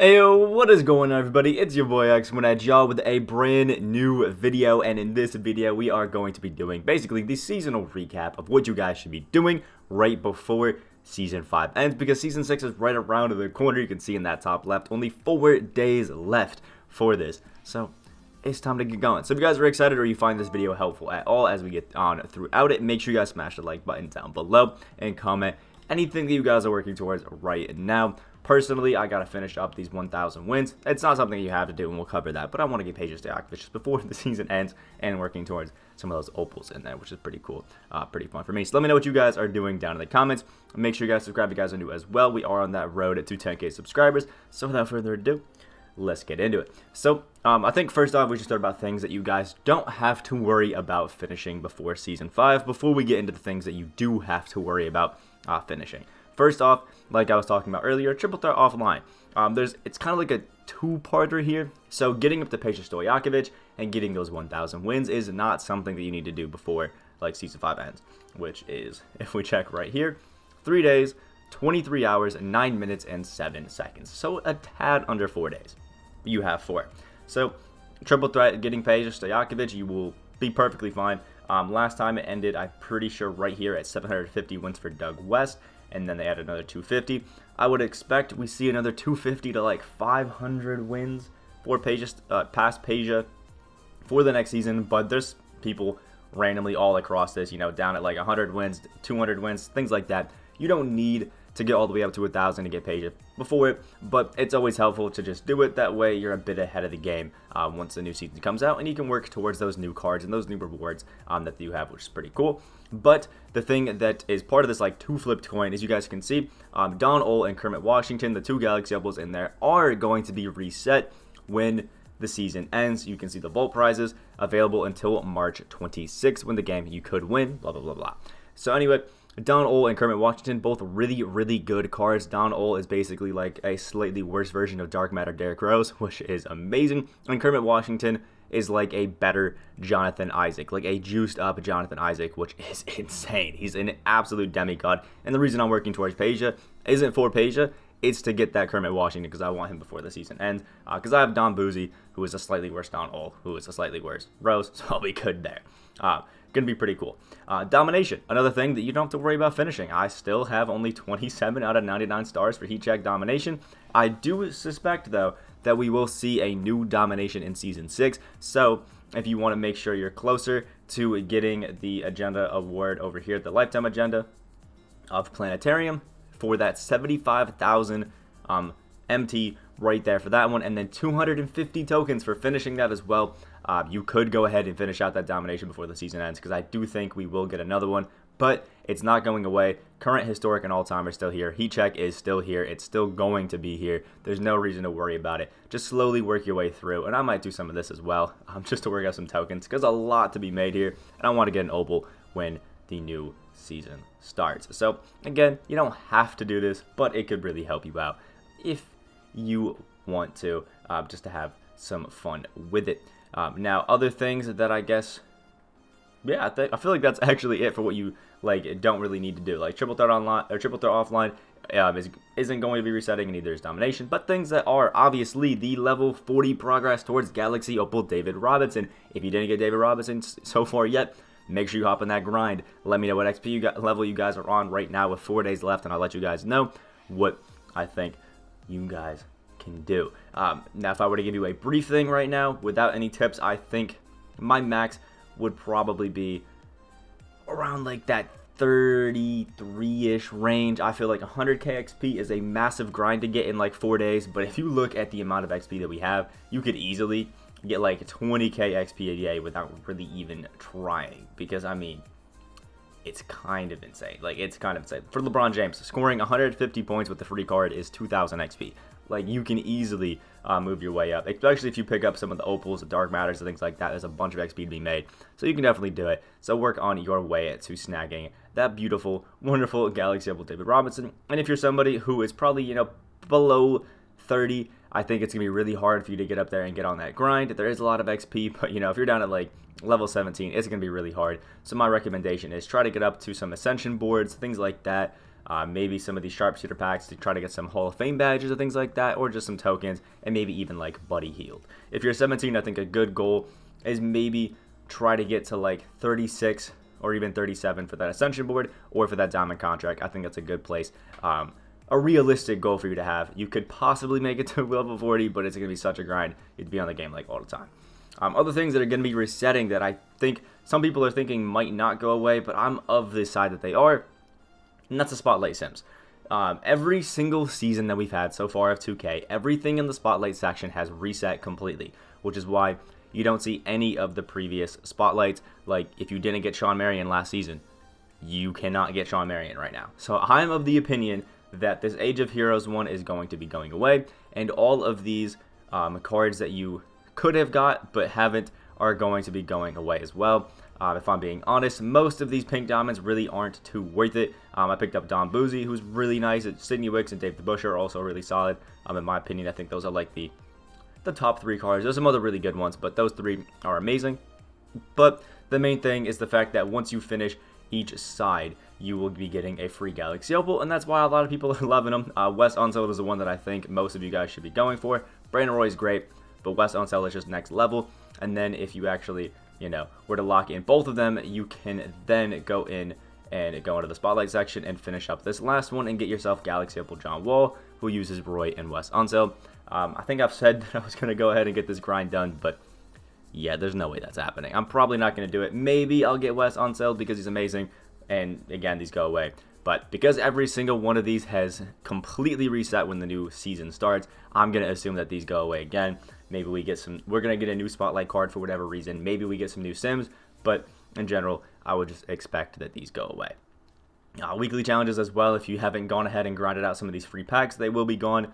Hey, what is going on, everybody? It's your boy X coming at y'all with a brand new video, and in this video we are going to be doing basically the seasonal recap of what you guys should be doing right before Season 5 ends, because Season 6 is right around the corner. You can see in that top left, only 4 days left for this, so it's time to get going. So if you guys are excited or you find this video helpful at all as we get on throughout it, make sure you guys smash the like button down below and comment anything that you guys are working towards right now. Personally, I gotta finish up these 1,000 wins. It's not something you have to do, and we'll cover that, but I want to get pages to active just before the season ends and working towards some of those opals in there, which is pretty cool, pretty fun for me. So let me know what you guys are doing down in the comments. Make sure you guys subscribe if you guys are new as well. We are on that road to 10K subscribers, so without further ado, let's get into it. So I think first off we should start about things that you guys don't have to worry about finishing before Season 5 before we get into the things that you do have to worry about finishing. First off, like I was talking about earlier, triple threat offline. It's kind of like a two-parter here. So getting up to Peja Stojakovic and getting those 1,000 wins is not something that you need to do before like Season 5 ends, which is, if we check right here, 3 days, 23 hours, 9 minutes, and 7 seconds. So a tad under 4 days. You have 4. So triple threat, getting Peja Stojakovic, you will be perfectly fine. Last time it ended, I'm pretty sure right here at 750 wins for Doug West, and then they added another 250. I would expect we see another 250 to like 500 wins for Peja, past Peja for the next season, but there's people randomly all across this, down at like 100 wins, 200 wins, things like that. You don't need to get all the way up to 1,000 to get Peja before it, but it's always helpful to just do it. That way you're a bit ahead of the game once the new season comes out, and you can work towards those new cards and those new rewards that you have, which is pretty cool. But the thing that is part of this like two flipped coin, as you guys can see, Don Ole and Kermit Washington, the 2 Galaxy Opals in there, are going to be reset when the season ends. You can see the vault prizes available until March 26th, when the game you could win, blah blah blah blah. So anyway, Don Ole and Kermit Washington, both really good cards. Don Ole is basically like a slightly worse version of Dark Matter Derrick Rose, which is amazing. And Kermit Washington is like a better Jonathan Isaac, like a juiced up Jonathan Isaac, which is insane. He's an absolute demigod. And the reason I'm working towards Peja isn't for Peja, it's to get that Kermit Washington, because I want him before the season ends. Because I have Don Boozy, who is a slightly worse Don Ole, who is a slightly worse Rose, so I'll be good there. Gonna be pretty cool. Domination, another thing that you don't have to worry about finishing. I still have only 27 out of 99 stars for Heat Check Domination. I do suspect, though, that we will see a new Domination in Season 6. So if you want to make sure you're closer to getting the agenda award over here, the lifetime agenda of Planetarium, for that 75,000 MT right there for that one, and then 250 tokens for finishing that as well. You could go ahead and finish out that Domination before the season ends, because I do think we will get another one, but it's not going away. Current, historic, and all-time are still here. Heat Check is still here. It's still going to be here. There's no reason to worry about it. Just slowly work your way through, and I might do some of this as well, just to work out some tokens, because a lot to be made here, and I want to get an opal when the new season starts. So again, you don't have to do this, but it could really help you out if you want to, just to have some fun with it. Now, other things that I guess, yeah, I feel like that's actually it for what you like don't really need to do. Like triple threat online or triple threat offline isn't going to be resetting, and neither is Domination. But things that are, obviously, the level 40 progress towards Galaxy Opal David Robinson. If you didn't get David Robinson so far yet, make sure you hop in that grind. Let me know what XP level you guys are on right now with 4 days left, and I'll let you guys know what I think you guys can do. Now, if I were to give you a brief thing right now without any tips, I think my max would probably be around like that 33-ish range. I feel like 100k XP is a massive grind to get in like 4 days, but if you look at the amount of XP that we have, you could easily get like 20k XP a day without really even trying, because I mean, it's kind of insane. Like, it's kind of insane. For LeBron James, scoring 150 points with the free card is 2,000 XP. Like, you can easily move your way up, especially if you pick up some of the opals, the dark matters, and things like that. There's a bunch of XP to be made, so you can definitely do it. So work on your way to snagging that beautiful, wonderful Galaxy Opal David Robinson. And if you're somebody who is probably, below 30, I think it's going to be really hard for you to get up there and get on that grind. There is a lot of XP, but, if you're down at, like, level 17, it's going to be really hard. So my recommendation is try to get up to some Ascension boards, things like that. maybe some of these sharpshooter packs to try to get some Hall of Fame badges or things like that, or just some tokens, and maybe even like Buddy Healed. If you're 17, I think a good goal is maybe try to get to like 36 or even 37 for that Ascension board or for that Diamond contract. I think that's a good place. A realistic goal for you to have. You could possibly make it to level 40, but it's going to be such a grind. You'd be on the game like all the time. Other things that are going to be resetting that I think some people are thinking might not go away, but I'm of the side that they are, and that's the Spotlight Sims. Every single season that we've had so far of 2K, everything in the Spotlight section has reset completely, which is why you don't see any of the previous Spotlights. Like, if you didn't get Sean Marion last season, you cannot get Sean Marion right now. So I'm of the opinion that this Age of Heroes one is going to be going away, and all of these cards that you could have got but haven't are going to be going away as well. If I'm being honest, most of these pink diamonds really aren't too worth it. I picked up Don Boozy, who's really nice. Sydney Wicks and Dave the Busher are also really solid. In my opinion, I think those are like the top 3 cards. There's some other really good ones, but those 3 are amazing. But the main thing is the fact that once you finish each side, you will be getting a free Galaxy Opal, and that's why a lot of people are loving them. Wes Unseld is the one that I think most of you guys should be going for. Brandon Roy is great, but Wes Unseld is just next level. And then if you actually, were to lock in both of them, you can then go in and go into the Spotlight section and finish up this last one and get yourself Galaxy Opal John Wall, who uses Roy and Wes Unseld. I think I've said that I was going to go ahead and get this grind done, but yeah, there's no way that's happening. I'm probably not going to do it. Maybe I'll get Wes Unseld because he's amazing, and again, these go away. But because every single one of these has completely reset when the new season starts, I'm going to assume that these go away again. Maybe we get some, we're going to get a new Spotlight card for whatever reason. Maybe we get some new Sims, but in general, I would just expect that these go away. Weekly challenges as well. If you haven't gone ahead and grinded out some of these free packs, they will be gone.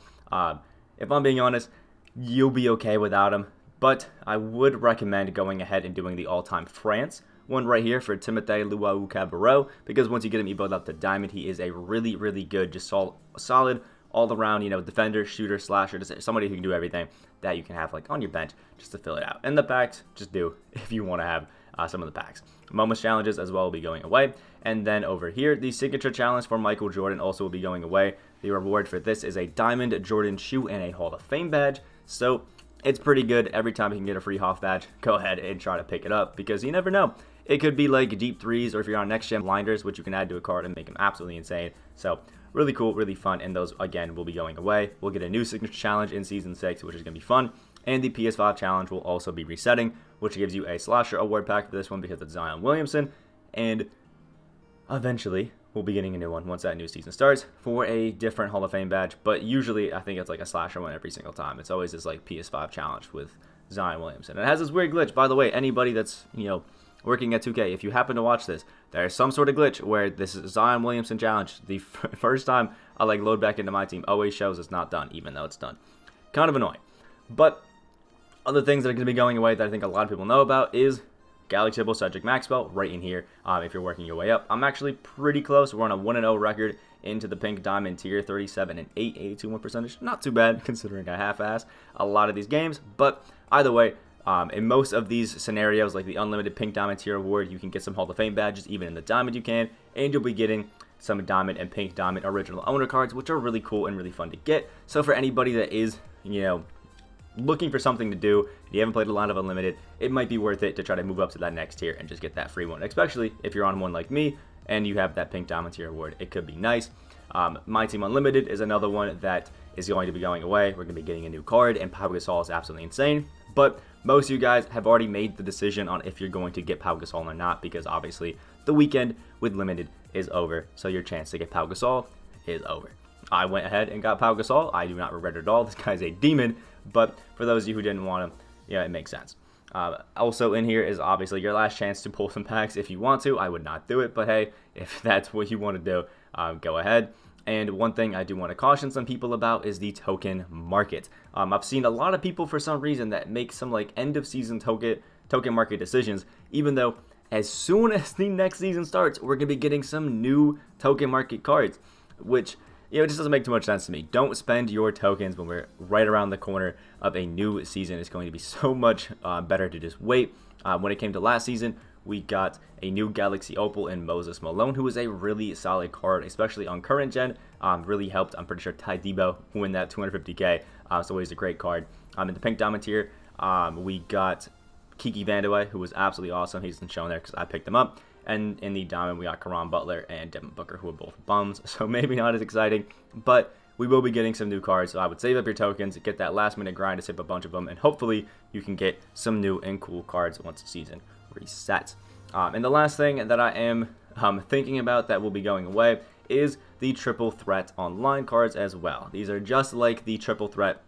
If I'm being honest, you'll be okay without them. But I would recommend going ahead and doing the all-time France one right here for Timothée Luau Cabarro, because once you get him, you build up the diamond. He is a really, really good, just solid all-around, defender, shooter, slasher, just somebody who can do everything that you can have like on your bench just to fill it out. And the packs, just do if you want to have some of the packs. Moments challenges as well will be going away. And then over here, the signature challenge for Michael Jordan also will be going away. The reward for this is a diamond Jordan shoe and a Hall of Fame badge. So it's pretty good. Every time you can get a free Hoff badge, go ahead and try to pick it up, because you never know. It could be like deep threes, or if you're on next gen blinders, which you can add to a card and make them absolutely insane. So really cool, really fun, and those again will be going away. We'll get a new signature challenge in season 6, which is going to be fun, and the PS5 challenge will also be resetting, which gives you a slasher award pack for this one because it's Zion Williamson, and eventually we'll be getting a new one once that new season starts for a different Hall of Fame badge. But usually I think it's like a slasher one every single time. It's always this like PS5 challenge with Zion Williamson. It has this weird glitch, by the way. Anybody that's working at 2K, if you happen to watch this, there's some sort of glitch where this is Zion Williamson challenge. The first time I load back into my team, always shows it's not done, even though it's done. Kind of annoying. But other things that are going to be going away that I think a lot of people know about is Galaxy Opal Cedric Maxwell right in here. If you're working your way up, I'm actually pretty close. We're on a 1-0 record into the pink diamond tier, 37 and 8, 82 win percentage. Not too bad considering I half-ass a lot of these games. But either way, in most of these scenarios, like the unlimited pink diamond tier award, you can get some Hall of Fame badges. Even in the diamond you can, and you'll be getting some diamond and pink diamond original owner cards, which are really cool and really fun to get. So for anybody that is looking for something to do, you haven't played a lot of unlimited, it might be worth it to try to move up to that next tier and just get that free one, especially if you're on one like me and you have that pink diamond tier award. It could be nice. Myteam Unlimited is another one that is going to be going away. We're going to be getting a new card, and Pau Gasol is absolutely insane. But most of you guys have already made the decision on if you're going to get Pau Gasol or not, because obviously the weekend with limited is over, so your chance to get Pau Gasol is over. I went ahead and got Pau Gasol. I do not regret it at all. This guy's a demon, but for those of you who didn't want him, yeah, it makes sense. Also in here is obviously your last chance to pull some packs if you want to. I would not do it, but hey, if that's what you want to do, go ahead. And one thing I do want to caution some people about is the token market. I've seen a lot of people for some reason that make some like end of season token market decisions, even though as soon as the next season starts, we're going to be getting some new token market cards, which it just doesn't make too much sense to me. Don't spend your tokens when we're right around the corner of a new season. It's going to be so much better to just wait. When it came to last season, we got a new Galaxy Opal in Moses Malone, who is a really solid card, especially on current gen. Really helped, I'm pretty sure, Ty Debo win that 250k, so he's a great card. In the pink diamond tier, we got Kiki Vandeweghe, who was absolutely awesome. He's been shown there because I picked him up. And in the diamond, we got Karan Butler and Devin Booker, who are both bums, so maybe not as exciting, but we will be getting some new cards, so I would save up your tokens, get that last minute grind to save a bunch of them, and hopefully you can get some new and cool cards once the season resets. And the last thing that I am thinking about that will be going away is the triple threat online cards as well. These are just like the triple threat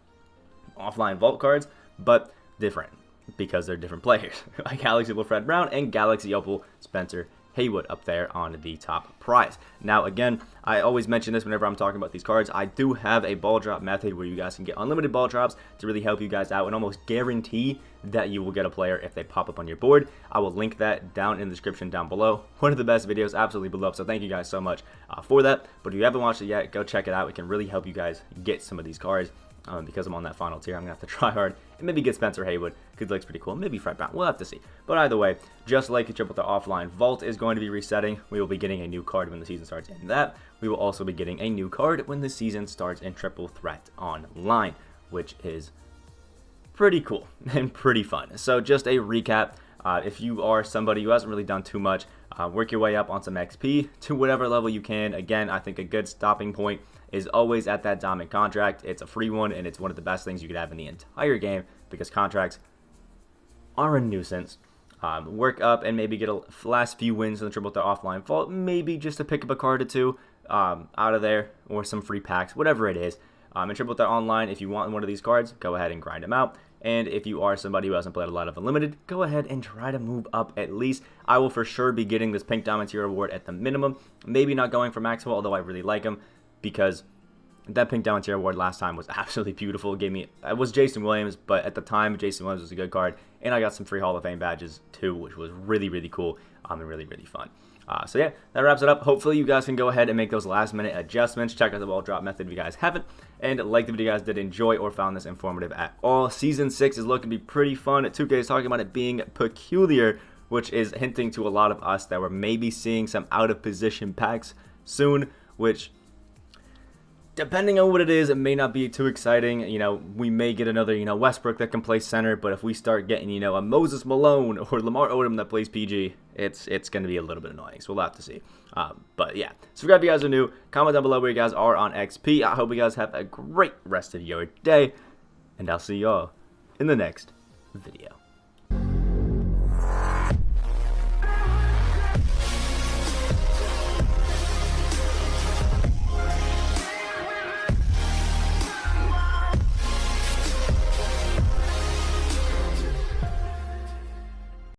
offline vault cards, but different because they're different players. Like Galaxy Opal Fred Brown and Galaxy Opal Spencer Haywood up there on the top prize. Now, again, I always mention this whenever I'm talking about these cards. I do have a ball drop method where you guys can get unlimited ball drops to really help you guys out and almost guarantee that you will get a player if they pop up on your board. I will link that down in the description down below. One of the best videos, absolutely beloved, so thank you guys so much for that. But if you haven't watched it yet, go check it out. It can really help you guys get some of these cards. Because I'm on that final tier, I'm going to have to try hard and maybe get Spencer Haywood, because he looks pretty cool. Maybe Fred Brown. We'll have to see. But either way, just like the triple threat offline vault is going to be resetting, we will be getting a new card when the season starts in that. We will also be getting a new card when the season starts in triple threat online, which is pretty cool and pretty fun. So just a recap. If you are somebody who hasn't really done too much, work your way up on some XP to whatever level you can. Again, I think a good stopping point is always at that diamond contract. It's a free one, and it's one of the best things you could have in the entire game because contracts are a nuisance. Work up and maybe get a last few wins in the triple threat offline vault, maybe just to pick up a card or two out of there, or some free packs, whatever it is. In triple threat online, if you want one of these cards, go ahead and grind them out. And if you are somebody who hasn't played a lot of Unlimited, go ahead and try to move up at least. I will for sure be getting this pink diamond tier award at the minimum. Maybe not going for Maxwell, although I really like him, because that pink diamond tier award last time was absolutely beautiful. It was Jason Williams, but at the time, Jason Williams was a good card. And I got some free Hall of Fame badges too, which was really, really cool and really, really fun. So yeah, that wraps it up. Hopefully you guys can go ahead and make those last minute adjustments. Check out the ball drop method if you guys haven't. And like the video, you guys did enjoy or found this informative at all. Season 6 is looking to be pretty fun. 2K is talking about it being peculiar, which is hinting to a lot of us that we're maybe seeing some out of position packs soon, which, depending on what it is, it may not be too exciting. You know, we may get another, Westbrook that can play center, but if we start getting, a Moses Malone or Lamar Odom that plays PG, it's going to be a little bit annoying. So we'll have to see. But yeah, subscribe if you guys are new. Comment down below where you guys are on XP. I hope you guys have a great rest of your day, and I'll see y'all in the next video.